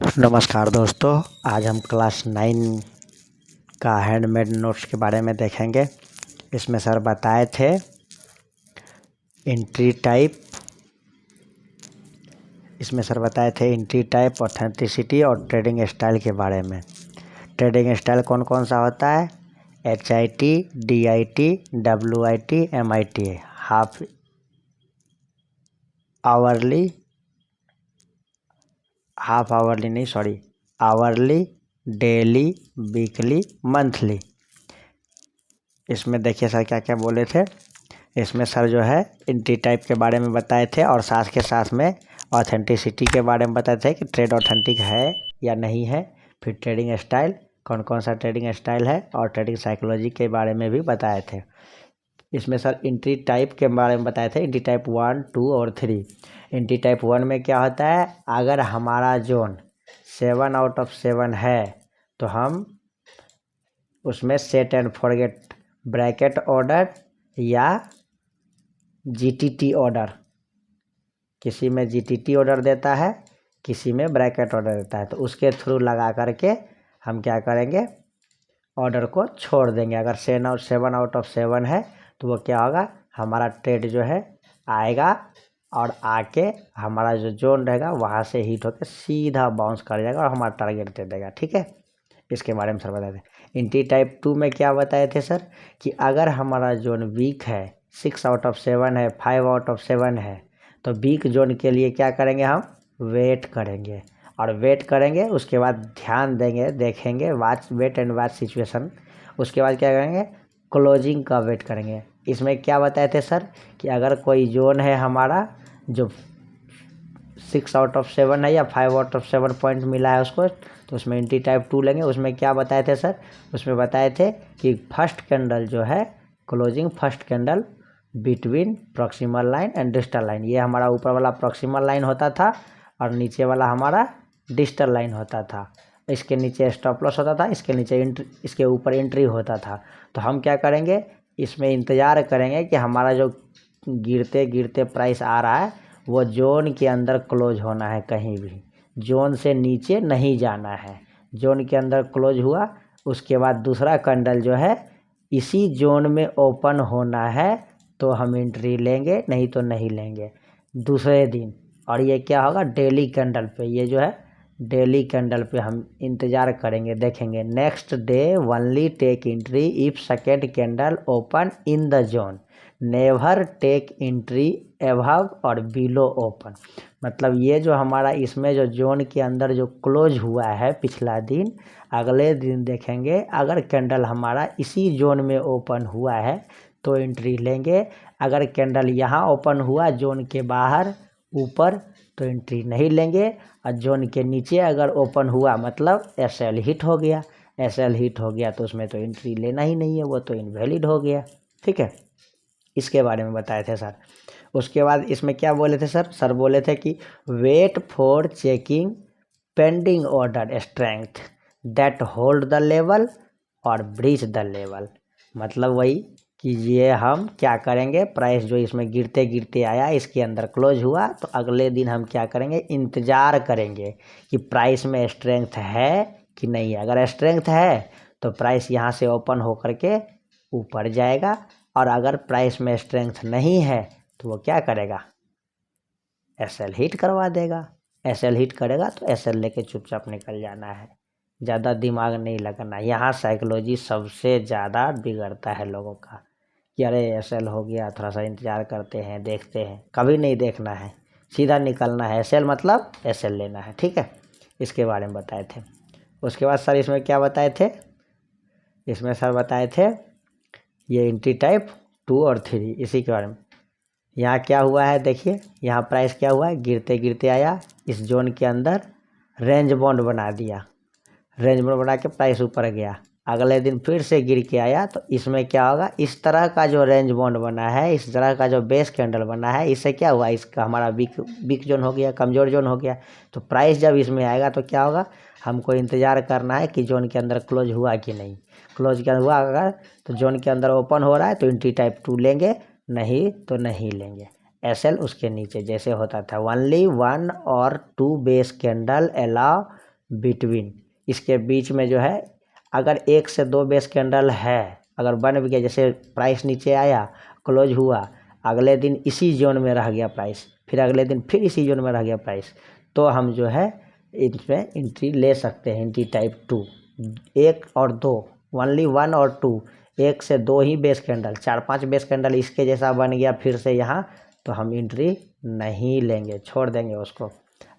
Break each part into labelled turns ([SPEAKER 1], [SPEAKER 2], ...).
[SPEAKER 1] नमस्कार दोस्तों, आज हम क्लास 9 का हैंडमेड नोट्स के बारे में देखेंगे। इसमें सर बताए थे एंट्री टाइप, ऑथेंटिसिटी और ट्रेडिंग स्टाइल के बारे में। ट्रेडिंग स्टाइल कौन कौन सा होता है? HIT, DIT, WIT, MIT, half hourly, daily, weekly, monthly. इसमें देखिए सर क्या क्या बोले थे। इसमें सर जो है एंट्री टाइप के बारे में बताए थे और साथ के साथ में ऑथेंटिसिटी के बारे में बताए थे कि ट्रेड ऑथेंटिक है या नहीं है। फिर ट्रेडिंग स्टाइल, कौन कौन सा ट्रेडिंग स्टाइल है, और ट्रेडिंग साइकोलॉजी के बारे में भी बताए थे। इसमें सर एंट्री टाइप के बारे में बताए थे, एंट्री टाइप 1, 2 और 3। एंट्री टाइप 1 में क्या होता है, अगर हमारा जोन 7 आउट ऑफ 7 है तो हम उसमें set and forget bracket order या GTT ऑर्डर, किसी में GTT ऑर्डर देता है, किसी में ब्रैकेट ऑर्डर देता है, तो उसके थ्रू लगा करके हम क्या करेंगे, ऑर्डर को छोड़ देंगे। अगर 7 आउट ऑफ 7 है तो वो क्या होगा, हमारा ट्रेड जो है आएगा और आके हमारा जो जोन रहेगा वहाँ से हिट होकर सीधा बाउंस कर जाएगा और हमारा टारगेट दे देगा। ठीक है, इसके बारे में सर बताए थे। एंट्री टाइप 2 में क्या बताए थे सर, कि अगर हमारा जोन वीक है, 6 आउट ऑफ 7 है, 5 आउट ऑफ 7 है, तो वीक जोन के लिए क्या करेंगे, हम वेट करेंगे। और वेट करेंगे उसके बाद ध्यान देंगे, देखेंगे, वेट एंड वॉच सिचुएशन। उसके बाद क्या करेंगे, क्लोजिंग का वेट करेंगे। इसमें क्या बताए थे सर, कि अगर कोई जोन है हमारा जो 6 आउट ऑफ 7 है या 5 आउट ऑफ 7 पॉइंट मिला है उसको, तो उसमें एंट्री टाइप 2 लेंगे। उसमें क्या बताए थे सर, उसमें बताए थे कि फर्स्ट कैंडल जो है, closing first candle between proximal line and distal line, ये हमारा ऊपर वाला प्रॉक्सिमल लाइन होता था और नीचे वाला हमारा डिस्टल लाइन होता था। इसके नीचे स्टॉप लॉस होता था, इसके नीचे इसके ऊपर एंट्री होता था। तो हम क्या करेंगे, इसमें इंतज़ार करेंगे कि हमारा जो गिरते गिरते प्राइस आ रहा है वो जोन के अंदर क्लोज होना है, कहीं भी जोन से नीचे नहीं जाना है। जोन के अंदर क्लोज हुआ, उसके बाद दूसरा कैंडल जो है इसी जोन में ओपन होना है तो हम एंट्री लेंगे, नहीं तो नहीं लेंगे दूसरे दिन। और ये क्या होगा, डेली कैंडल पे, ये जो है डेली कैंडल पे हम इंतज़ार करेंगे, देखेंगे। Next day only take entry if second candle open in the zone, never take entry above और बिलो ओपन। मतलब ये जो हमारा इसमें जो जोन के अंदर जो क्लोज हुआ है पिछला दिन, अगले दिन देखेंगे अगर कैंडल हमारा इसी जोन में ओपन हुआ है तो एंट्री लेंगे। अगर कैंडल यहाँ ओपन हुआ जोन के बाहर ऊपर तो एंट्री नहीं लेंगे। और जोन के नीचे अगर ओपन हुआ मतलब SL हिट हो गया, SL हिट हो गया तो उसमें तो एंट्री लेना ही नहीं है, वो तो इनवैलिड हो गया। ठीक है, इसके बारे में बताए थे सर। उसके बाद इसमें क्या बोले थे सर, सर बोले थे कि wait for checking pending order strength that hold the level और ब्रीच द लेवल। मतलब वही कि ये हम क्या करेंगे, प्राइस जो इसमें गिरते गिरते आया, इसके अंदर क्लोज हुआ, तो अगले दिन हम क्या करेंगे, इंतज़ार करेंगे कि प्राइस में स्ट्रेंथ है कि नहीं है। अगर स्ट्रेंथ है तो प्राइस यहाँ से ओपन होकर के ऊपर जाएगा, और अगर प्राइस में स्ट्रेंथ नहीं है तो वो क्या करेगा, SL हिट करवा देगा। SL हिट करेगा तो SL लेके चुपचाप निकल जाना है, ज़्यादा दिमाग नहीं लगाना। यहाँ साइकोलॉजी सबसे ज़्यादा बिगड़ता है लोगों का, कि अरे SL हो गया, थोड़ा सा इंतज़ार करते हैं, देखते हैं। कभी नहीं देखना है, सीधा निकलना है। SL मतलब SL लेना है। ठीक है, इसके बारे में बताए थे। उसके बाद सर इसमें क्या बताए थे, इसमें सर बताए थे ये एंट्री टाइप 2 और 3, इसी के बारे में। यहाँ क्या हुआ है देखिए, यहाँ प्राइस क्या हुआ है, गिरते गिरते आया, इस जोन के अंदर रेंज बॉन्ड बना दिया, रेंज बॉन्ड बना के प्राइस ऊपर गया। अगले दिन फिर से गिर के आया, तो इसमें क्या होगा, इस तरह का जो रेंज बॉन्ड बना है, इस तरह का जो बेस कैंडल बना है, इससे क्या हुआ, इसका हमारा वीक जोन हो गया, कमज़ोर जोन हो गया। तो प्राइस जब इसमें आएगा तो क्या होगा, हमको इंतज़ार करना है कि जोन के अंदर क्लोज हुआ कि नहीं। क्लोज क्या हुआ अगर, तो जोन के अंदर ओपन हो रहा है तो एंट्री टाइप 2 लेंगे, नहीं तो नहीं लेंगे। SL उसके नीचे जैसे होता था, ओनली 1 और 2 बेस कैंडल अलाउ बिटवीन, इसके बीच में जो है अगर 1 से 2 बेस कैंडल है, अगर बन भी गया, जैसे प्राइस नीचे आया, क्लोज हुआ, अगले दिन इसी जोन में रह गया प्राइस, फिर अगले दिन फिर इसी जोन में रह गया प्राइस, तो हम जो है इसमें एंट्री ले सकते हैं। एंट्री टाइप 2, 1 और 2, ओनली 1 और 2, 1 से 2 ही बेस कैंडल, 4-5 बेस कैंडल इसके जैसा बन गया फिर से यहाँ, तो हम एंट्री नहीं लेंगे, छोड़ देंगे उसको।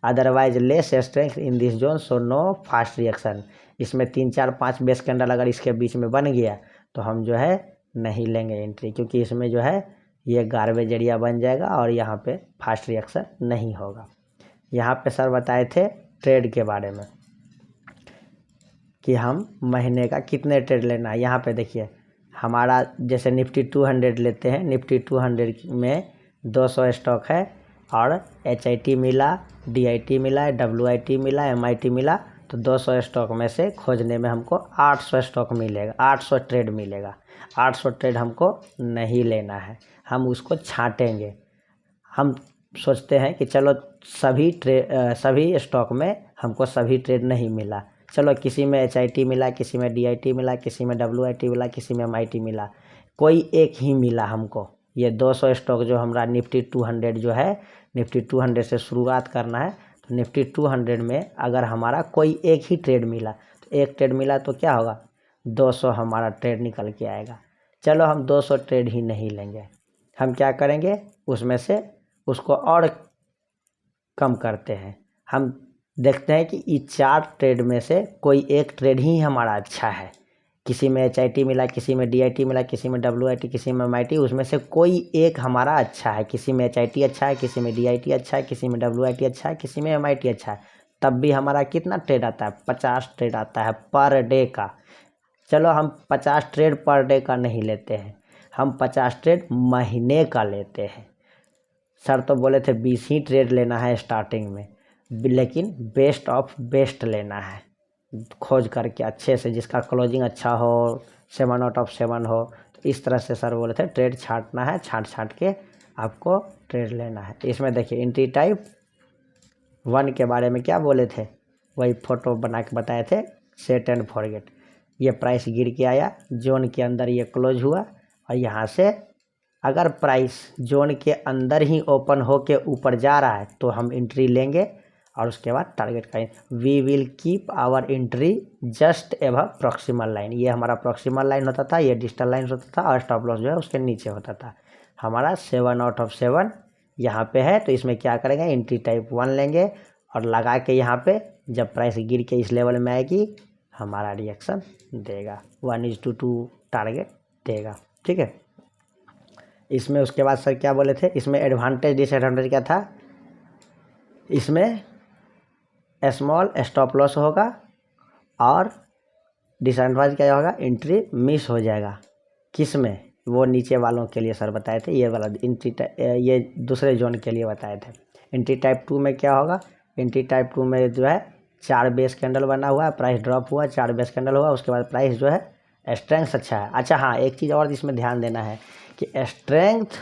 [SPEAKER 1] Otherwise less strength in this zone so no fast reaction, इसमें 3-4-5 बेस कैंडल अगर इसके बीच में बन गया तो हम जो है नहीं लेंगे एंट्री, क्योंकि इसमें जो है ये गार्बेज एरिया बन जाएगा और यहाँ पे फास्ट रिएक्शन नहीं होगा। यहाँ पे सर बताए थे ट्रेड के बारे में कि हम महीने का कितने ट्रेड लेना है। यहाँ पे देखिए हमारा जैसे निफ्टी 200 लेते हैं, निफ्टी 200 में 200 स्टॉक है और HIT मिला, DIT मिला, WIT मिला, MIT मिला, तो 200 स्टॉक में से खोजने में हमको 800 स्टॉक मिलेगा, 800 ट्रेड मिलेगा। 800 ट्रेड हमको नहीं लेना है, हम उसको छांटेंगे। हम सोचते हैं कि चलो सभी स्टॉक में हमको सभी ट्रेड नहीं मिला, चलो किसी में HIT मिला, किसी में DIT मिला, किसी में WIT मिला, किसी में MIT मिला, कोई एक ही मिला हमको। ये 200 स्टॉक जो हमारा निफ्टी 200 जो है, निफ्टी 200 से शुरुआत करना है, तो निफ्टी 200 में अगर हमारा कोई एक ही ट्रेड मिला, तो एक ट्रेड मिला तो क्या होगा, 200 हमारा ट्रेड निकल के आएगा। चलो हम 200 ट्रेड ही नहीं लेंगे, हम क्या करेंगे उसमें से उसको और कम करते हैं। हम देखते हैं कि इस 4 ट्रेड में से कोई एक ट्रेड ही हमारा अच्छा है, किसी में HIT मिला, किसी में DIT मिला, किसी में WIT, किसी में MIT, उसमें से कोई एक हमारा अच्छा है, किसी में HIT अच्छा है, किसी में DIT अच्छा है, किसी में WIT अच्छा है, किसी में MIT अच्छा है, तब भी हमारा कितना ट्रेड आता है, 50 ट्रेड आता है पर डे का। चलो हम 50 ट्रेड पर डे का नहीं लेते हैं, हम 50 ट्रेड महीने का लेते हैं। सर तो बोले थे 20 ही ट्रेड लेना है स्टार्टिंग में, लेकिन बेस्ट ऑफ बेस्ट लेना है, खोज करके अच्छे से जिसका क्लोजिंग अच्छा हो, 7 आउट ऑफ 7 हो, तो इस तरह से सर बोले थे ट्रेड छांटना है, छांट के आपको ट्रेड लेना है। इसमें देखिए एंट्री टाइप 1 के बारे में क्या बोले थे, वही फोटो बना के बताए थे, सेट एंड फॉरगेट। ये प्राइस गिर के आया, जोन के अंदर ये क्लोज हुआ, और यहाँ से अगर प्राइस जोन के अंदर ही ओपन हो के ऊपर जा रहा है तो हम एंट्री लेंगे, और उसके बाद टारगेट करेंगे। We will keep our entry just above proximal line, ये हमारा प्रॉक्सिमल लाइन होता था, ये डिजिटल लाइन होता था, और स्टॉप लॉस जो है उसके नीचे होता था। हमारा 7 आउट ऑफ 7 यहाँ पे है, तो इसमें क्या करेंगे, एंट्री टाइप 1 लेंगे और लगा के यहाँ पे जब प्राइस गिर के इस लेवल में आएगी हमारा रिएक्शन देगा, 1:2 टारगेट देगा, ठीक है। इसमें उसके बाद सर क्या बोले थे, इसमें एडवांटेज डिसएडवांटेज क्या था, इसमें स्मॉल स्टॉप लॉस होगा और डिसएडवांटेज क्या होगा, एंट्री मिस हो जाएगा। किस में, वो नीचे वालों के लिए सर बताए थे, ये वाला एंट्री, ये दूसरे जोन के लिए बताए थे। एंट्री टाइप 2 में क्या होगा, एंट्री टाइप 2 में जो है 4 बेस कैंडल बना हुआ है, प्राइस ड्रॉप हुआ, 4 बेस कैंडल हुआ, उसके बाद प्राइस जो है स्ट्रेंथ अच्छा है। अच्छा हाँ, एक चीज़ और इसमें ध्यान देना है कि स्ट्रेंथ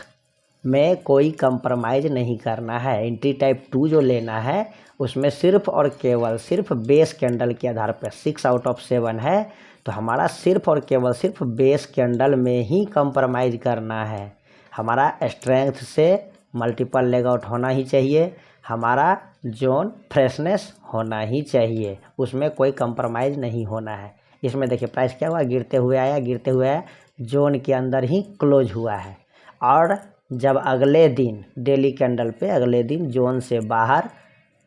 [SPEAKER 1] में कोई कंप्रोमाइज़ नहीं करना है। एंट्री टाइप 2 जो लेना है उसमें सिर्फ और केवल सिर्फ बेस कैंडल के आधार पर 6 आउट ऑफ 7 है, तो हमारा सिर्फ और केवल सिर्फ बेस कैंडल में ही कंप्रोमाइज़ करना है। हमारा स्ट्रेंथ से मल्टीपल लेग आउट होना ही चाहिए, हमारा जोन फ्रेशनेस होना ही चाहिए, उसमें कोई कंप्रोमाइज़ नहीं होना है। इसमें देखिए प्राइस क्या हुआ, गिरते हुए आया, गिरते हुए आया, जोन के अंदर ही क्लोज हुआ है, और जब अगले दिन डेली कैंडल पे अगले दिन जोन से बाहर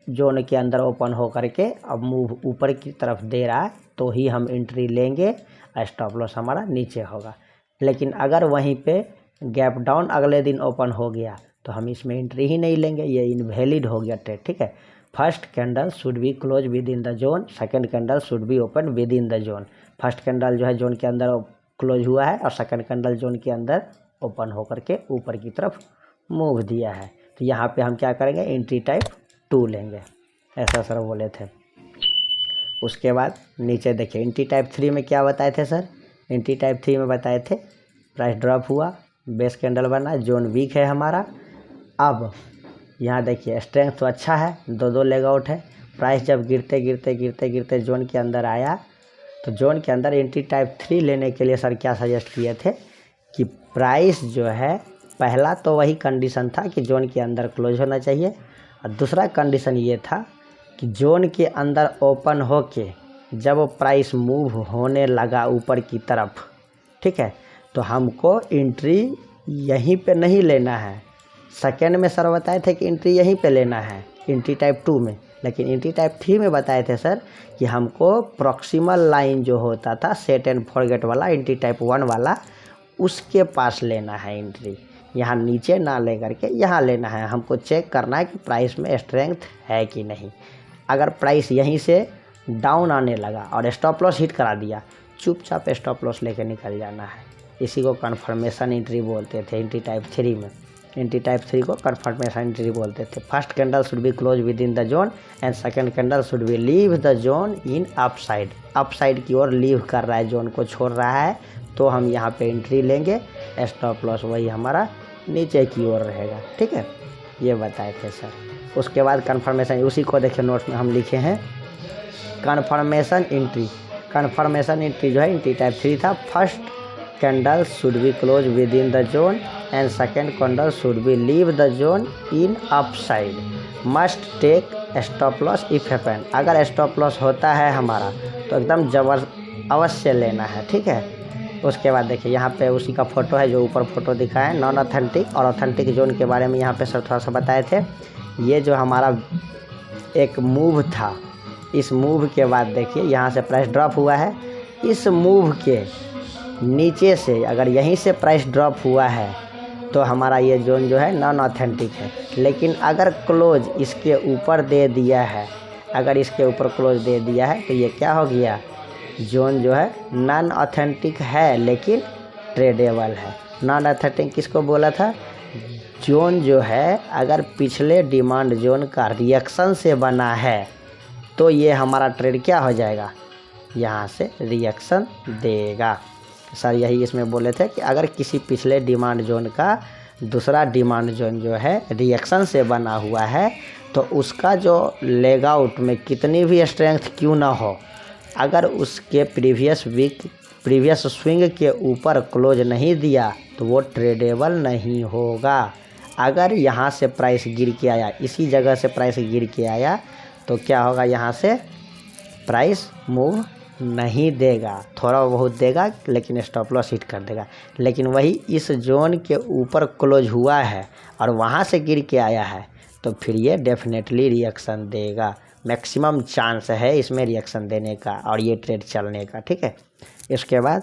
[SPEAKER 1] जोन के अंदर ओपन हो करके अब मूव ऊपर की तरफ दे रहा है तो ही हम एंट्री लेंगे, स्टॉप लॉस हमारा नीचे होगा। लेकिन अगर वहीं पे गैप डाउन अगले दिन ओपन हो गया तो हम इसमें एंट्री ही नहीं लेंगे, ये इनवैलिड हो गया ट्रेड, ठीक है। First candle should be close within the zone, second candle should be open with in the zone. First candle जो है जोन के अंदर क्लोज हुआ है और सेकंड कैंडल जोन के अंदर ओपन होकर के ऊपर की तरफ मूव दिया है, तो यहाँ पे हम क्या करेंगे, एंट्री टाइप 2 लेंगे, ऐसा सर बोले थे। उसके बाद नीचे देखिए एंट्री टाइप 3 में क्या बताए थे सर, एंट्री टाइप 3 में बताए थे प्राइस ड्रॉप हुआ, बेस कैंडल बना, जोन वीक है हमारा। अब यहाँ देखिए स्ट्रेंथ तो अच्छा है, 2 लेग आउट है, प्राइस जब गिरते गिरते गिरते गिरते जोन के अंदर आया, तो जोन के अंदर एंट्री टाइप 3 लेने के लिए सर क्या सजेस्ट किए थे कि प्राइस जो है, पहला तो वही कंडीशन था कि जोन के अंदर क्लोज होना चाहिए, और दूसरा कंडीशन ये था कि जोन के अंदर ओपन होके जब प्राइस मूव होने लगा ऊपर की तरफ, ठीक है, तो हमको एंट्री यहीं पे नहीं लेना है। सेकेंड में सर बताए थे कि एंट्री यहीं पे लेना है एंट्री टाइप 2 में, लेकिन एंट्री टाइप 3 में बताए थे सर कि हमको प्रॉक्सिमल लाइन जो होता था सेट एंड फॉरगेट वाला एंट्री टाइप 1 वाला, उसके पास लेना है एंट्री, यहाँ नीचे ना ले करके यहाँ लेना है। हमको चेक करना है कि प्राइस में स्ट्रेंथ है कि नहीं। अगर प्राइस यहीं से डाउन आने लगा और स्टॉप लॉस हिट करा दिया, चुपचाप स्टॉप लॉस लेके निकल जाना है। इसी को कन्फर्मेशन एंट्री बोलते थे एंट्री टाइप 3 में। एंट्री टाइप 3 को कन्फर्मेशन एंट्री बोलते थे। First candle should be close within the zone and second candle should be leave the zone in upside. Upside की ओर लीव कर रहा है, जोन को छोड़ रहा है, तो हम यहाँ पे एंट्री लेंगे। स्टॉप लॉस वही हमारा नीचे की ओर रहेगा, ठीक है, ये बताए थे सर। उसके बाद कन्फर्मेशन, उसी को देखिए नोट्स में हम लिखे हैं कन्फर्मेशन एंट्री। कन्फर्मेशन एंट्री जो है एंट्री टाइप 3 था। First candle should be close within the zone and second candle should be leave the zone in upside. Must take stop loss if happen. अगर stop loss होता है हमारा तो एकदम अवश्य लेना है, ठीक है। उसके बाद देखिए यहाँ पे उसी का फोटो है जो ऊपर फोटो दिखा है। नॉन ऑथेंटिक और ऑथेंटिक जोन के बारे में यहाँ पे सर थोड़ा सा बताए थे। ये जो हमारा एक मूव था, इस मूव के बाद देखिए यहाँ से प्राइस ड्रॉप हुआ है। इस मूव के नीचे से अगर यहीं से प्राइस ड्रॉप हुआ है तो हमारा ये जोन जो है नॉन ऑथेंटिक है। लेकिन अगर क्लोज इसके ऊपर दे दिया है, अगर इसके ऊपर क्लोज दे दिया है तो ये क्या हो गया, जोन जो है नॉन ऑथेंटिक है लेकिन ट्रेडेबल है। नॉन ऑथेंटिक किसको बोला था, जोन जो है अगर पिछले डिमांड जोन का रिएक्शन से बना है तो ये हमारा ट्रेड क्या हो जाएगा, यहाँ से रिएक्शन देगा। सर यही इसमें बोले थे कि अगर किसी पिछले डिमांड जोन का दूसरा डिमांड जोन जो है रिएक्शन से बना हुआ है तो उसका जो लेग आउट में कितनी भी स्ट्रेंथ क्यों ना हो, अगर उसके प्रीवियस स्विंग के ऊपर क्लोज नहीं दिया तो वो ट्रेडेबल नहीं होगा। अगर यहाँ से प्राइस गिर के आया, इसी जगह से प्राइस गिर के आया तो क्या होगा, यहाँ से प्राइस मूव नहीं देगा, थोड़ा बहुत देगा लेकिन स्टॉप लॉस हिट कर देगा। लेकिन वही इस जोन के ऊपर क्लोज हुआ है और वहाँ से गिर के आया है तो फिर ये डेफिनेटली रिएक्शन देगा। मैक्सिमम चांस है इसमें रिएक्शन देने का और ये ट्रेड चलने का, ठीक है। इसके बाद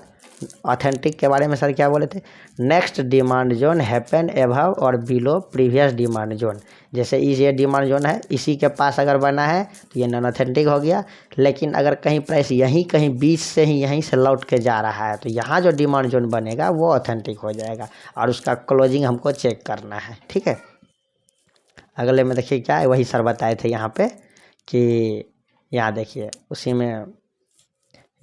[SPEAKER 1] ऑथेंटिक के बारे में सर क्या बोले थे, next demand zone happen above और बिलो प्रीवियस डिमांड जोन। जैसे ये डिमांड जोन है, इसी के पास अगर बना है तो ये नॉन ऑथेंटिक हो गया। लेकिन अगर कहीं प्राइस यहीं कहीं बीच से ही यहीं से लौट के जा रहा है तो यहाँ जो डिमांड जोन बनेगा वो ऑथेंटिक हो जाएगा और उसका क्लोजिंग हमको चेक करना है, ठीक है। अगले में देखिए क्या है, वही सर बताए थे यहाँ पे कि यहाँ देखिए उसी में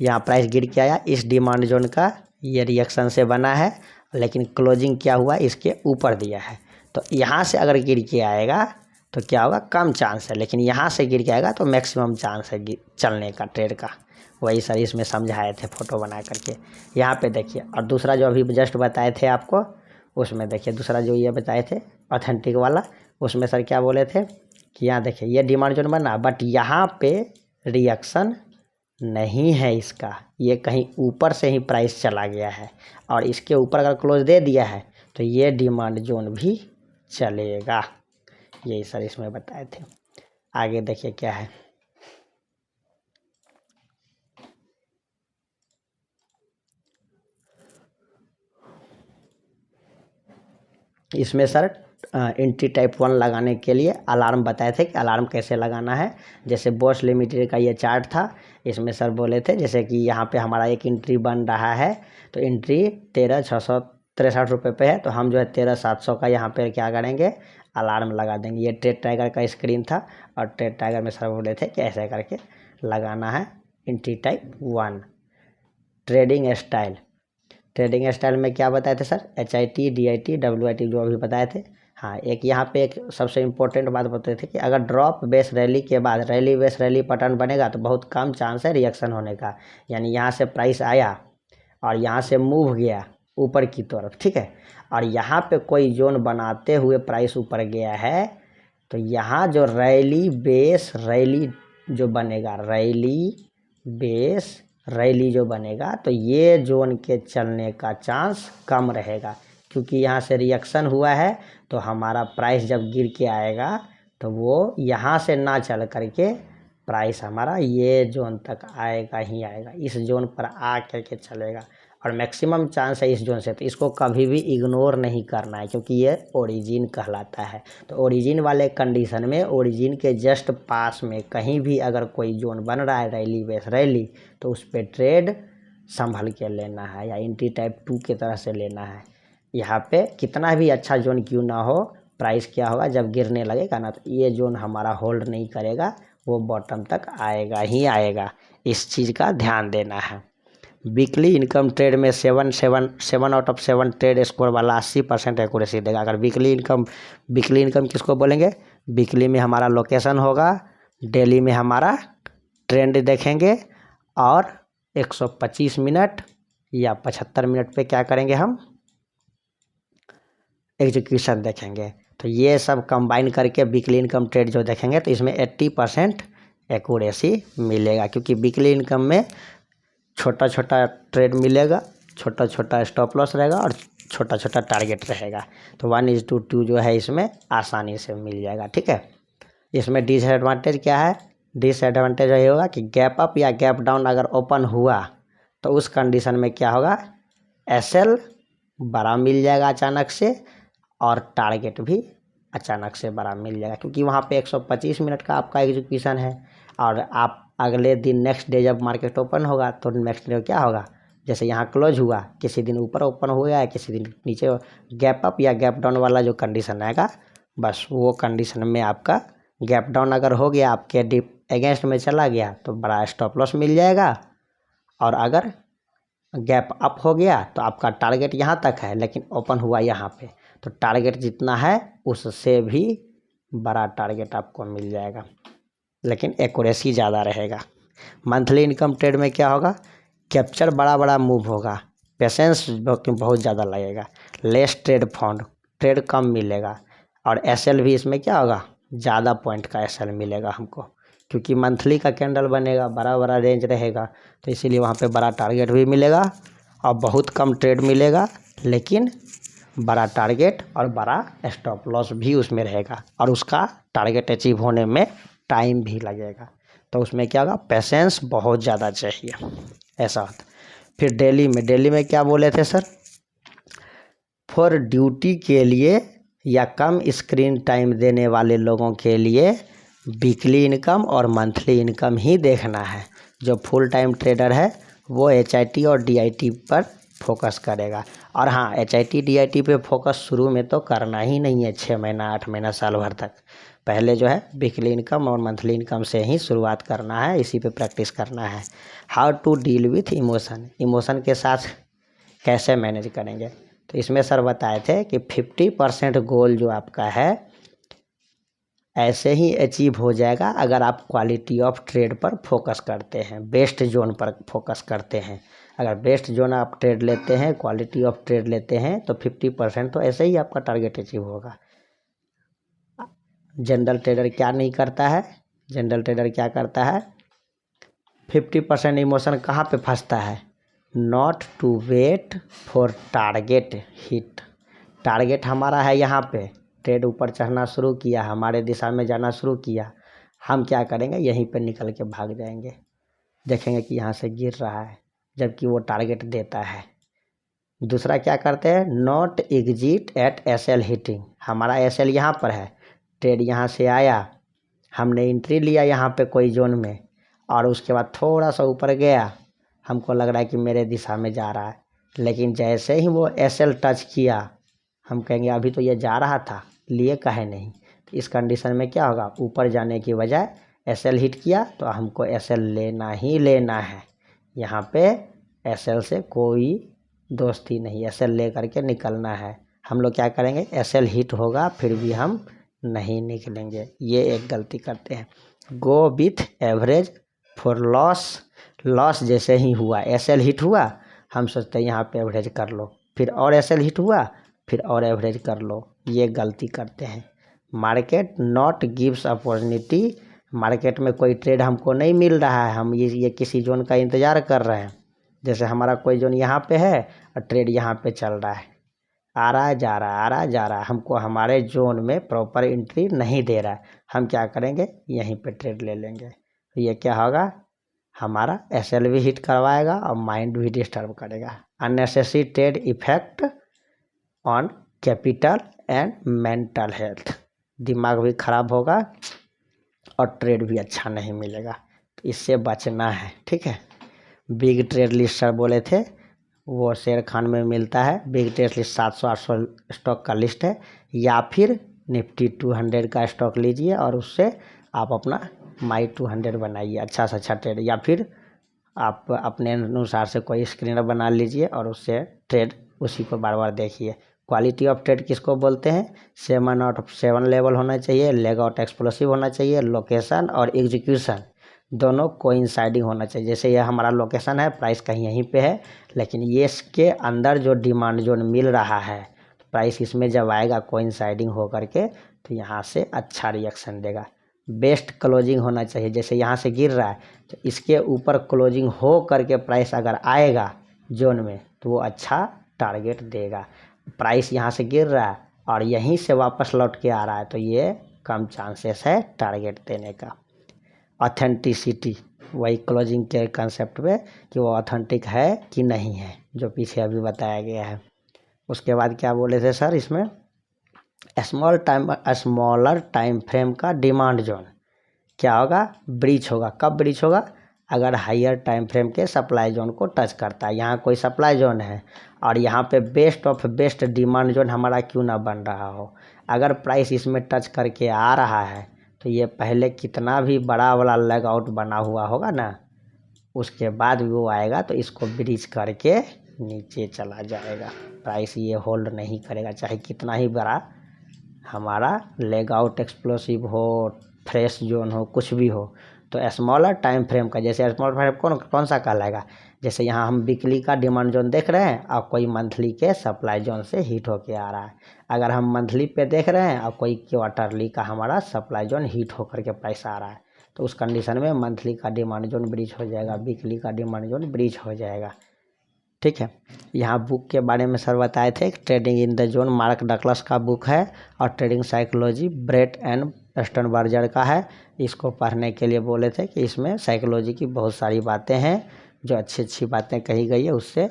[SPEAKER 1] यहाँ प्राइस गिर के आया, इस डिमांड जोन का ये रिएक्शन से बना है लेकिन क्लोजिंग क्या हुआ, इसके ऊपर दिया है। तो यहाँ से अगर गिर के आएगा तो क्या होगा, कम चांस है, लेकिन यहाँ से गिर के आएगा तो मैक्सिमम चांस है चलने का, ट्रेड का। वही सर इसमें समझाए थे फोटो बना करके। यहाँ पे देखिए, और दूसरा जो अभी जस्ट बताए थे आपको, उसमें देखिए दूसरा जो ये बताए थे ऑथेंटिक वाला, उसमें सर क्या बोले थे कि यहाँ देखिए ये डिमांड जोन बना बट यहाँ पे रिएक्शन नहीं है इसका, ये कहीं ऊपर से ही प्राइस चला गया है और इसके ऊपर अगर क्लोज दे दिया है तो ये डिमांड जोन भी चलेगा। यही सर इसमें बताए थे। आगे देखिए क्या है, इसमें सर एंट्री टाइप 1 लगाने के लिए अलार्म बताए थे कि अलार्म कैसे लगाना है। जैसे बॉश लिमिटेड का ये चार्ट था, इसमें सर बोले थे जैसे कि यहाँ पे हमारा एक एंट्री बन रहा है तो एंट्री 13,663 रुपये पे है, तो हम जो है 13,700 का यहाँ पे क्या करेंगे, अलार्म लगा देंगे। ये ट्रेड टाइगर का स्क्रीन था और ट्रेड टाइगर में सर बोले थे कि ऐसे करके लगाना है entry type 1। Trading style, trading style में क्या बताए थे सर, HIT DIT WIT जो अभी बताए थे, हाँ, एक यहाँ पे एक सबसे इम्पोर्टेंट बात बताते थे कि अगर ड्रॉप बेस रैली के बाद रैली बेस रैली पैटर्न बनेगा तो बहुत कम चांस है रिएक्शन होने का। यानी यहाँ से प्राइस आया और यहाँ से मूव गया ऊपर की तरफ, ठीक है, और यहाँ पे कोई जोन बनाते हुए प्राइस ऊपर गया है, तो यहाँ जो रैली बेस रैली जो बनेगा, रैली बेस रैली जो बनेगा, तो ये जोन के चलने का चांस कम रहेगा, क्योंकि यहाँ से रिएक्शन हुआ है तो हमारा प्राइस जब गिर के आएगा तो वो यहाँ से ना चल करके प्राइस हमारा ये जोन तक आएगा ही आएगा, इस जोन पर आ करके चलेगा। और मैक्सिमम चांस है इस जोन से, तो इसको कभी भी इग्नोर नहीं करना है, क्योंकि ये ओरिजिन कहलाता है। तो ओरिजिन वाले कंडीशन में ओरिजिन के जस्ट पास में कहीं भी अगर कोई जोन बन रहा है रैली बेस रैली, तो उस पर ट्रेड संभल के लेना है या एंट्री टाइप 2 की तरह से लेना है। यहाँ पे कितना भी अच्छा जोन क्यों ना हो, प्राइस क्या होगा जब गिरने लगेगा ना, तो ये जोन हमारा होल्ड नहीं करेगा, वो बॉटम तक आएगा ही आएगा। इस चीज़ का ध्यान देना है। वीकली इनकम ट्रेड में 7 आउट ऑफ 7 ट्रेड स्कोर वाला 80% एक्यूरेसी देगा। अगर वीकली इनकम किसको बोलेंगे? वीकली में हमारा लोकेशन होगा, डेली में हमारा ट्रेंड देखेंगे, और 125 मिनट या 75 मिनट पे क्या करेंगे हम? एग्जीक्यूशन देखेंगे। तो ये सब कंबाइन करके वीकली इनकम ट्रेड जो देखेंगे तो इसमें 80% एक्यूरेसी मिलेगा, क्योंकि वीकली इनकम में छोटा छोटा ट्रेड मिलेगा, छोटा छोटा स्टॉप लॉस रहेगा और छोटा छोटा टारगेट रहेगा। तो 1:2 जो है इसमें आसानी से मिल जाएगा, ठीक है। इसमें डिसएडवांटेज क्या है? डिसएडवांटेज ये होगा कि गैप अप या गैप डाउन अगर ओपन हुआ तो उस कंडीशन में क्या होगा? एसएल बड़ा मिल जाएगा अचानक से, और टारगेट भी अचानक से बड़ा मिल जाएगा, क्योंकि वहाँ पे 125 मिनट का आपका एग्जीक्यूशन है। और आप अगले दिन नेक्स्ट डे जब मार्केट ओपन होगा तो नेक्स्ट डे क्या होगा? जैसे यहाँ क्लोज हुआ, किसी दिन ऊपर ओपन हो गया है, किसी दिन नीचे, गैप अप या गैप डाउन वाला जो कंडीशन आएगा, बस वो कंडीशन में आपका गैप डाउन अगर हो गया, आपके डिप अगेंस्ट में चला गया तो बड़ा स्टॉप लॉस मिल जाएगा। और अगर गैप अप हो गया तो आपका टारगेट यहाँ तक है लेकिन ओपन हुआ यहाँ पे, तो टारगेट जितना है उससे भी बड़ा टारगेट आपको मिल जाएगा, लेकिन एक्यूरेसी ज़्यादा रहेगा। मंथली इनकम ट्रेड में क्या होगा? कैप्चर बड़ा बड़ा मूव होगा, पेशेंस बहुत ज़्यादा लगेगा, लेस ट्रेड फाउंड, ट्रेड कम मिलेगा, और एसएल भी इसमें क्या होगा? ज़्यादा पॉइंट का एसएल मिलेगा हमको, क्योंकि मंथली का कैंडल बनेगा, बड़ा बड़ा रेंज रहेगा, तो इसीलिए वहाँ पे बड़ा टारगेट भी मिलेगा और बहुत कम ट्रेड मिलेगा, लेकिन बड़ा टारगेट और बड़ा स्टॉप लॉस भी उसमें रहेगा, और उसका टारगेट अचीव होने में टाइम भी लगेगा। तो उसमें क्या होगा? पेशेंस बहुत ज़्यादा चाहिए, ऐसा होता। फिर डेली में क्या बोले थे सर? फॉर ड्यूटी के लिए या कम स्क्रीन टाइम देने वाले लोगों के लिए वीकली इनकम और मंथली इनकम ही देखना है। जो फुल टाइम ट्रेडर है वो HIT और DIT पर फोकस करेगा। और हाँ, HIT DIT पे फोकस शुरू में तो करना ही नहीं है, 6 महीना 8 महीना साल भर तक। पहले जो है वीकली इनकम और मंथली इनकम से ही शुरुआत करना है, इसी पे प्रैक्टिस करना है। How to deal with emotion के साथ कैसे मैनेज करेंगे? तो इसमें सर बताए थे कि 50% गोल जो आपका है ऐसे ही अचीव हो जाएगा अगर आप क्वालिटी ऑफ ट्रेड पर फोकस करते हैं, बेस्ट जोन पर फोकस करते हैं। अगर बेस्ट जोन आप ट्रेड लेते हैं, क्वालिटी ऑफ ट्रेड लेते हैं, तो 50% तो ऐसे ही आपका टारगेट अचीव होगा। जनरल ट्रेडर क्या नहीं करता है? जनरल ट्रेडर क्या करता है? 50% इमोशन कहाँ पे फंसता है? Not to wait for target hit. Target हमारा है यहाँ पे, ट्रेड ऊपर चढ़ना शुरू किया, हमारे दिशा में जाना शुरू किया, हम क्या करेंगे? यहीं पे निकल के भाग जाएंगे, देखेंगे कि यहाँ से गिर रहा है, जबकि वो टारगेट देता है। दूसरा क्या करते हैं? Not exit at SL hitting. हमारा एसएल यहाँ पर है, ट्रेड यहाँ से आया, हमने एंट्री लिया यहाँ पे कोई जोन में, और उसके बाद थोड़ा सा ऊपर गया, हमको लग रहा है कि मेरे दिशा में जा रहा है, लेकिन जैसे ही वो एसएल टच किया, हम कहेंगे अभी तो ये जा रहा था, लिए काहे नहीं? तो इस कंडीशन में क्या होगा? ऊपर जाने की बजाय एसएल हिट किया तो हमको एसएल लेना ही लेना है। यहाँ पे एसएल से कोई दोस्ती नहीं, एसएल ले करके निकलना है। हम लोग क्या करेंगे, एसएल हिट होगा फिर भी हम नहीं निकलेंगे, ये एक गलती करते हैं। Go with average for loss जैसे ही हुआ, एसएल हिट हुआ, हम सोचते हैं यहाँ पे एवरेज कर लो, फिर और एसएल हिट हुआ, फिर और एवरेज कर लो, ये गलती करते हैं। Market not gives opportunity, market में कोई ट्रेड हमको नहीं मिल रहा है, हम ये किसी जोन का इंतज़ार कर रहे हैं। जैसे हमारा कोई जोन यहाँ पे है और ट्रेड यहाँ पे चल रहा है, आ रहा है जा रहा है, आ रहा है जा रहा है, हमको हमारे जोन में प्रॉपर एंट्री नहीं दे रहा है, हम क्या करेंगे, यहीं पे ट्रेड ले लेंगे। तो ये क्या होगा, हमारा एसएल भी हिट करवाएगा और माइंड भी डिस्टर्ब करेगा। Unnecessary trade effect on capital and mental health, दिमाग भी खराब होगा और ट्रेड भी अच्छा नहीं मिलेगा, तो इससे बचना है, ठीक है। बिग ट्रेड लिस्ट सर बोले थे, वो शेर खान में मिलता है। बिग ट्रेड लिस्ट 700-800 स्टॉक का लिस्ट है, या फिर निफ्टी 200 का स्टॉक लीजिए और उससे आप अपना माई 200 बनाइए, अच्छा से अच्छा ट्रेड, या फिर आप अपने अनुसार से कोई स्क्रीनर बना लीजिए और उससे ट्रेड उसी को बार बार देखिए। क्वालिटी ऑफ ट्रेड किसको बोलते हैं, 7 आउट ऑफ 7 लेवल होना चाहिए, लेग आउट एक्सप्लोसिव होना चाहिए, लोकेशन और एग्जीक्यूशन दोनों कोइंसाइडिंग होना चाहिए। जैसे ये हमारा लोकेशन है, प्राइस कहीं यहीं पे है, लेकिन ये इसके अंदर जो डिमांड जोन मिल रहा है, प्राइस इसमें जब आएगा कोइंसाइडिंग हो करके, तो यहाँ से अच्छा रिएक्शन देगा। बेस्ट क्लोजिंग होना चाहिए, जैसे यहाँ से गिर रहा है तो इसके ऊपर क्लोजिंग हो करके प्राइस अगर आएगा जोन में तो वो अच्छा टारगेट देगा। प्राइस यहाँ से गिर रहा है और यहीं से वापस लौट के आ रहा है, तो ये कम चांसेस है टारगेट देने का। ऑथेंटिसिटी, वही क्लोजिंग के कंसेप्ट में कि वो ऑथेंटिक है कि नहीं है, जो पीछे अभी बताया गया है। उसके बाद क्या बोले थे सर, इसमें स्मॉलर टाइम फ्रेम का डिमांड जोन क्या होगा, ब्रीच होगा। कब ब्रीच होगा, अगर हायर टाइम फ्रेम के सप्लाई जोन को टच करता है। यहाँ कोई सप्लाई जोन है और यहाँ पे best of best demand zone हमारा क्यों ना बन रहा हो, अगर प्राइस इसमें टच करके आ रहा है तो ये पहले कितना भी बड़ा वाला लेग आउट बना हुआ होगा ना, उसके बाद भी वो आएगा तो इसको ब्रीच करके नीचे चला जाएगा, प्राइस ये होल्ड नहीं करेगा, चाहे कितना ही बड़ा हमारा लेग आउट एक्सप्लोसिव हो, फ्रेश जोन हो, कुछ भी हो। तो स्मॉलर टाइम फ्रेम का, जैसे स्मॉलर फ्रेम कौन सा कहलाएगा, जैसे यहाँ हम वीकली का डिमांड जोन देख रहे हैं और कोई मंथली के सप्लाई जोन से हिट होके आ रहा है। अगर हम मंथली पे देख रहे हैं और कोई क्वार्टरली का हमारा सप्लाई जोन हिट होकर के प्राइस आ रहा है, तो उस कंडीशन में मंथली का डिमांड जोन ब्रीच हो जाएगा, वीकली का डिमांड जोन ब्रीच हो जाएगा, ठीक है। यहाँ बुक के बारे में सर बताए थे, trading in the zone mark Douglas का बुक है, और ट्रेडिंग साइकोलॉजी ब्रेट एंड स्टर्नबर्गर का है। इसको पढ़ने के लिए बोले थे कि इसमें साइकोलॉजी की बहुत सारी बातें हैं, जो अच्छी अच्छी बातें कही गई है, उससे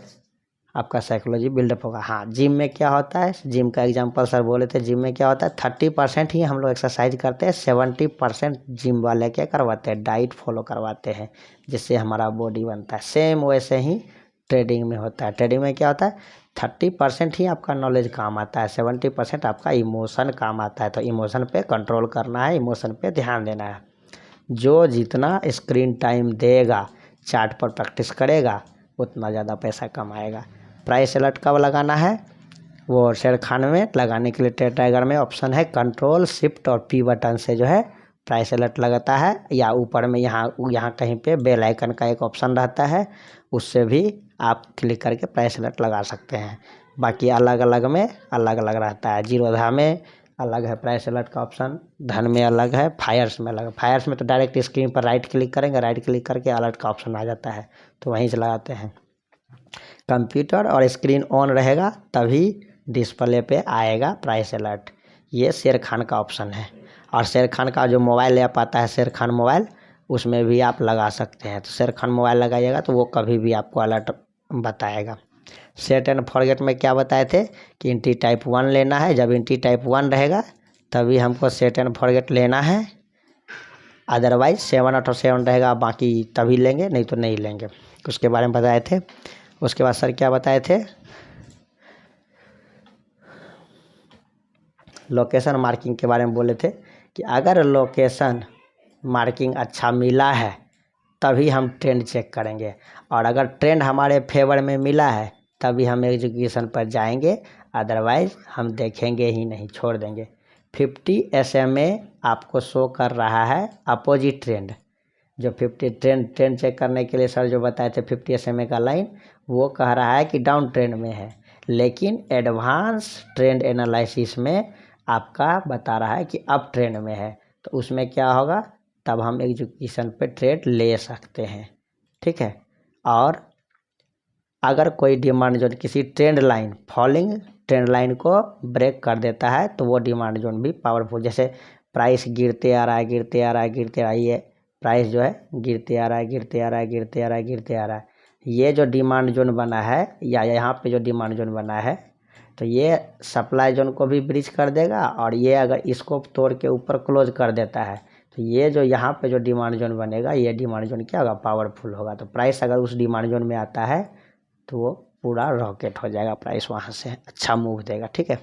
[SPEAKER 1] आपका साइकोलॉजी बिल्डअप होगा। हाँ, जिम में क्या होता है, जिम का एग्जांपल सर बोले थे, जिम में क्या होता है, 30% ही हम लोग एक्सरसाइज करते हैं, 70% जिम वाले क्या करवाते हैं, डाइट फॉलो करवाते हैं, जिससे हमारा बॉडी बनता है। सेम वैसे ही ट्रेडिंग में होता है। ट्रेडिंग में क्या होता है, 30% ही आपका नॉलेज काम आता है, 70% आपका इमोशन काम आता है। तो इमोशन पे कंट्रोल करना है, इमोशन पे ध्यान देना है। जो जितना स्क्रीन टाइम देगा, चार्ट पर प्रैक्टिस करेगा, उतना ज़्यादा पैसा कमाएगा। प्राइस अलर्ट कब लगाना है, वो शेर खान में लगाने के लिए ट्रेड टाइगर में ऑप्शन है, कंट्रोल शिफ्ट और पी बटन से जो है प्राइस अलर्ट लगाता है, या ऊपर में यहाँ कहीं पे बेल आइकन का एक ऑप्शन रहता है, उससे भी आप क्लिक करके प्राइस अलर्ट लगा सकते हैं। बाकी अलग अलग में अलग अलग रहता है, जीरोधा में अलग है प्राइस अलर्ट का ऑप्शन, धन में अलग है, फायर्स में अलग है। फायर्स में तो डायरेक्ट स्क्रीन पर राइट क्लिक करेंगे, राइट क्लिक करके अलर्ट का ऑप्शन आ जाता है, तो वहीं से लगाते हैं। कंप्यूटर और स्क्रीन ऑन रहेगा तभी डिस्प्ले पे आएगा प्राइस अलर्ट, ये शेर खान का ऑप्शन है। और शेर खान का जो मोबाइल ऐप आता है, शेर खान मोबाइल, उसमें भी आप लगा सकते हैं। तो शेर खान मोबाइल लगाइएगा तो वो कभी भी आपको अलर्ट बताएगा। सेट एंड फॉरगेट में क्या बताए थे कि एंटी टाइप 1 लेना है, जब एंटी टाइप 1 रहेगा तभी हमको सेट एंड फॉरगेट लेना है, अदरवाइज 7 आउट ऑफ 7 रहेगा, बाकी तभी लेंगे, नहीं तो नहीं लेंगे। उसके बारे में बताए थे। उसके बाद सर क्या बताए थे, लोकेशन मार्किंग के बारे में बोले थे कि अगर लोकेशन मार्किंग अच्छा मिला है तभी हम ट्रेंड चेक करेंगे, और अगर ट्रेंड हमारे फेवर में मिला है तभी हम एग्जीक्यूशन पर जाएंगे। अदरवाइज हम देखेंगे ही नहीं, छोड़ देंगे। 50 SMA आपको शो कर रहा है अपोजिट ट्रेंड। जो 50 ट्रेंड चेक करने के लिए सर जो बताए थे 50 SMA का लाइन, वो कह रहा है कि डाउन ट्रेंड में है, लेकिन एडवांस ट्रेंड एनालिसिस में आपका बता रहा है कि अप ट्रेंड में है। तो उसमें क्या होगा, तब हम एग्जीक्यूशन पे ट्रेड ले सकते हैं, ठीक है। और अगर कोई डिमांड जोन किसी trend line, falling trend line को ब्रेक कर देता है तो वो डिमांड जोन भी पावरफुल, जैसे प्राइस गिरते आ रहा है, गिरते आ रहा है, गिरते आ रहा है, ये प्राइस जो है गिरते आ रहा है, गिरते आ रहा है, गिरते आ रहा है, गिरते आ रहा है, ये जो डिमांड जोन बना है या यहाँ पे जो डिमांड जोन बना है, तो ये सप्लाई जोन को भी ब्रीच कर देगा। और ये अगर इसको तोड़ के ऊपर क्लोज कर देता है तो ये जो यहाँ पे जो डिमांड जोन बनेगा, ये डिमांड जोन क्या होगा, पावरफुल होगा। तो प्राइस अगर उस डिमांड जोन में आता है तो वो पूरा रॉकेट हो जाएगा, प्राइस वहाँ से अच्छा मूव देगा, ठीक है।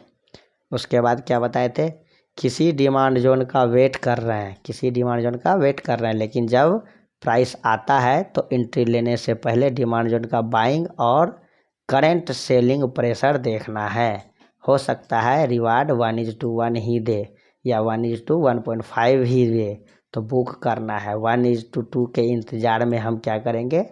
[SPEAKER 1] उसके बाद क्या बताए थे, किसी डिमांड जोन का वेट कर रहे हैं, किसी डिमांड जोन का वेट कर रहे हैं, लेकिन जब प्राइस आता है तो एंट्री लेने से पहले डिमांड जोन का बाइंग और करंट सेलिंग प्रेशर देखना है। हो सकता है रिवार्ड 1:1 ही दे या 1:1.5 ही दे, तो बुक करना है। 1:2 के इंतज़ार में हम क्या करेंगे,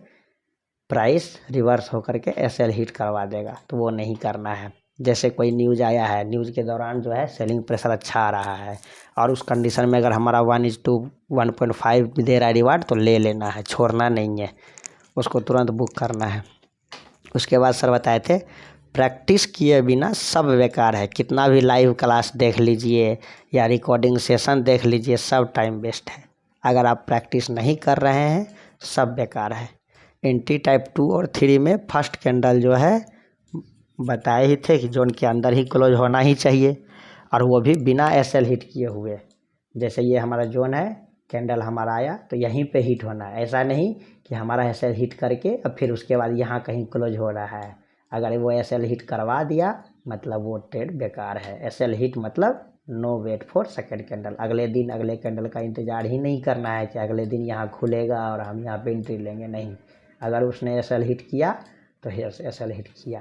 [SPEAKER 1] प्राइस रिवर्स होकर के SL हिट करवा देगा, तो वो नहीं करना है। जैसे कोई न्यूज़ आया है, न्यूज़ के दौरान जो है सेलिंग प्रेशर अच्छा आ रहा है और उस कंडीशन में अगर हमारा 1:1.5 दे रहा है रिवार्ड, तो ले लेना है, छोड़ना नहीं है, उसको तुरंत बुक करना है। उसके बाद सर बताए थे प्रैक्टिस किए बिना सब बेकार है। कितना भी लाइव क्लास देख लीजिए या रिकॉर्डिंग सेशन देख लीजिए, सब टाइम वेस्ट है। अगर आप प्रैक्टिस नहीं कर रहे हैं तो सब बेकार है। एंट्री टाइप 2 और 3 में फर्स्ट कैंडल जो है बताए ही थे कि जोन के अंदर ही क्लोज होना ही चाहिए, और वो भी बिना SL हिट किए हुए। जैसे ये हमारा जोन है, कैंडल हमारा आया तो यहीं पे हिट होना है, ऐसा नहीं कि हमारा SL हिट करके और फिर उसके बाद यहाँ कहीं क्लोज हो रहा है। अगर वो SL हिट करवा दिया मतलब वो ट्रेड बेकार है। SL हिट मतलब no wait for second candle, अगले दिन अगले कैंडल का इंतज़ार ही नहीं करना है कि अगले दिन यहाँ खुलेगा और हम यहाँ पे एंट्री लेंगे, नहीं। अगर उसने SL हिट किया तो SL हिट किया।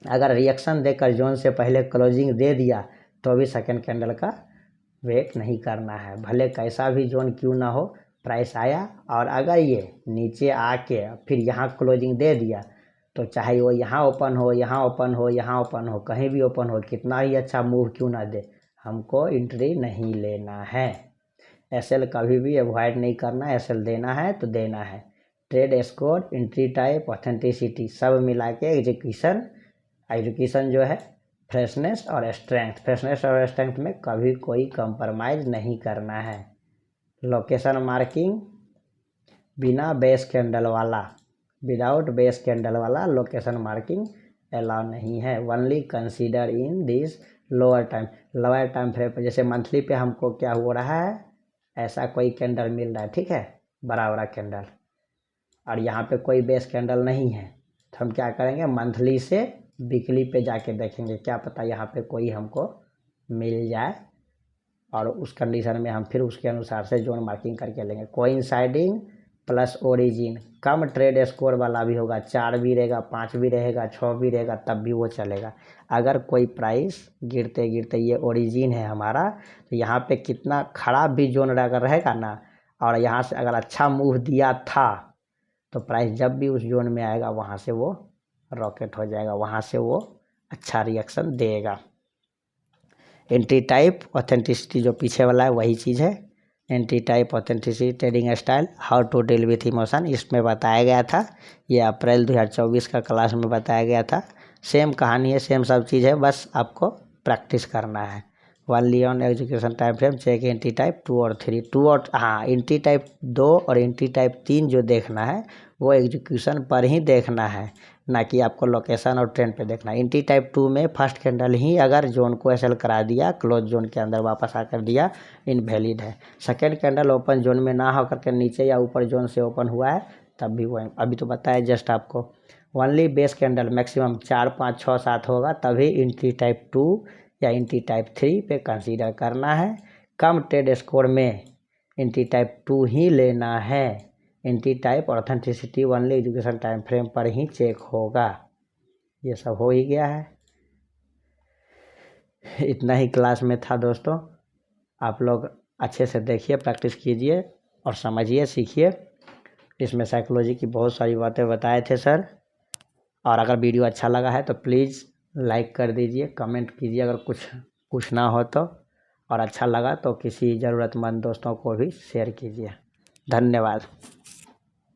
[SPEAKER 1] अगर रिएक्शन देकर जोन से पहले क्लोजिंग दे दिया तो भी सेकेंड कैंडल का वेट नहीं करना है, भले कैसा भी जोन क्यों ना हो। प्राइस आया और अगर ये नीचे आके फिर यहाँ क्लोजिंग दे दिया तो चाहे वो यहाँ ओपन हो, यहाँ ओपन हो, यहाँ ओपन हो, कहीं भी ओपन हो, कितना ही अच्छा मूव क्यों ना दे, हमको एंट्री नहीं लेना है। SL कभी भी अवॉइड नहीं करना, SL देना है तो देना है। Trade score, entry type, authenticity सब मिला के एजुकेशन जो है फ्रेशनेस और स्ट्रेंथ में कभी कोई कंप्रोमाइज़ नहीं करना है। लोकेशन मार्किंग बिना बेस कैंडल वाला, विदाउट बेस कैंडल वाला लोकेशन मार्किंग अलाउ नहीं है। Only consider in this lower time frame पे। जैसे मंथली पे हमको क्या हो रहा है, ऐसा कोई कैंडल मिल रहा है, ठीक है, बड़ा बड़ा कैंडल, और यहाँ पे कोई बेस कैंडल नहीं है, तो हम क्या करेंगे, मंथली से वीकली पे जाके देखेंगे, क्या पता यहाँ पे कोई हमको मिल जाए, और उस कंडीशन में हम फिर उसके अनुसार से जोन मार्किंग करके लेंगे। कोइंसाइडिंग प्लस ओरिजिन, कम ट्रेड स्कोर वाला भी होगा, 4 भी रहेगा, 5 भी रहेगा, 6 भी रहेगा, तब भी वो चलेगा। अगर कोई प्राइस गिरते गिरते, ये ओरिजिन है हमारा, तो यहाँ पे कितना खराब भी जोन अगर रहेगा ना, और यहाँ से अगर अच्छा मूव दिया था तो प्राइस जब भी उस जोन में आएगा वहाँ से वो रॉकेट हो जाएगा, वहाँ से वो अच्छा रिएक्शन देगा। एंट्री टाइप ऑथेंटिसिटी जो पीछे वाला है वही चीज़ है। Entry type authenticity trading style, how to deal with emotion, इसमें बताया गया था, ये अप्रैल 2024 का क्लास में बताया गया था। सेम कहानी है, सेम सब चीज़ है, बस आपको प्रैक्टिस करना है। Only on education time frame, check entry type 2 और 3, 2 और हाँ, एंट्री टाइप 2 और एंट्री टाइप 3 जो देखना है वो एग्जीक्यूशन पर ही देखना है, ना कि आपको लोकेशन और ट्रेंड पे देखना है। एंट्री टाइप 2 में फर्स्ट कैंडल ही अगर जोन को SL करा दिया, क्लोज जोन के अंदर वापस आकर दिया, इनवैलिड है। सेकेंड कैंडल ओपन जोन में ना होकर के नीचे या ऊपर जोन से ओपन हुआ है तब भी वो, अभी तो बताया जस्ट आपको। ओनली बेस कैंडल मैक्सिमम 4, 5, 6, 7 होगा तभी एंट्री टाइप 2 या एंट्री टाइप 3 पे कंसीडर करना है। कम ट्रेड स्कोर में एंट्री टाइप 2 ही लेना है। एंट्री टाइप और authenticity only education time frame पर ही चेक होगा। ये सब हो ही गया है। इतना ही क्लास में था दोस्तों। आप लोग अच्छे से देखिए, प्रैक्टिस कीजिए और समझिए, सीखिए। इसमें साइकोलॉजी की बहुत सारी बातें बताए थे सर। और अगर वीडियो अच्छा लगा है तो प्लीज़ लाइक कर दीजिए, कमेंट कीजिए अगर कुछ पूछना हो तो, और अच्छा लगा तो किसी ज़रूरतमंद दोस्तों को भी शेयर कीजिए। धन्यवाद।